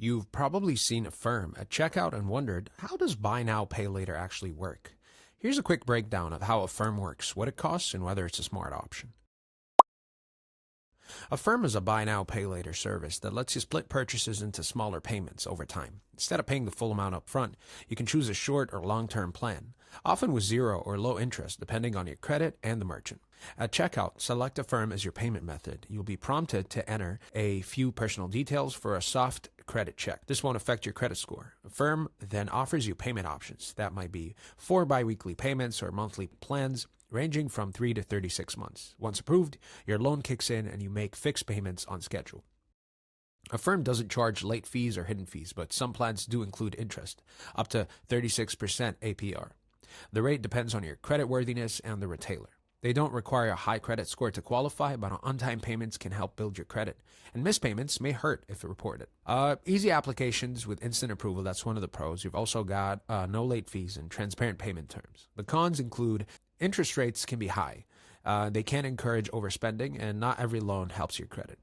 You've probably seen Affirm at checkout and wondered, how does buy now, pay later actually work? Here's a quick breakdown of how Affirm works, what it costs, and whether it's a smart option. Affirm is a buy now, pay later service that lets you split purchases into smaller payments over time. Instead of paying the full amount up front, you can choose a short or long-term plan, often with zero or low interest depending on your credit and the merchant. At checkout, select Affirm as your payment method. You'll be prompted to enter a few personal details for a soft credit check. This won't affect your credit score. Affirm then offers you payment options. That might be 4 biweekly payments or monthly plans, ranging from 3 to 36 months. Once approved, your loan kicks in and you make fixed payments on schedule. Affirm doesn't charge late fees or hidden fees, but some plans do include interest, up to 36% APR. The rate depends on your creditworthiness and the retailer. They don't require a high credit score to qualify, but on-time payments can help build your credit, and missed payments may hurt if reported. Easy applications with instant approval, that's one of the pros. You've also got no late fees and transparent payment terms. The cons include interest rates can be high. They can encourage overspending, and not every loan helps your credit.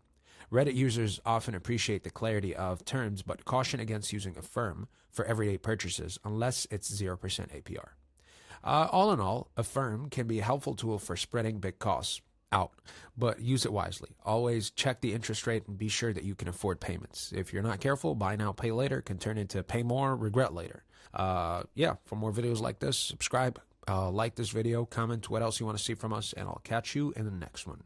Reddit users often appreciate the clarity of terms, but caution against using Affirm for everyday purchases unless it's 0% APR. All in all, Affirm can be a helpful tool for spreading big costs out, but use it wisely. Always check the interest rate and be sure that you can afford payments. If you're not careful, buy now, pay later can turn into pay more, regret later. For more videos like this, subscribe, like this video, comment what else you want to see from us, and I'll catch you in the next one.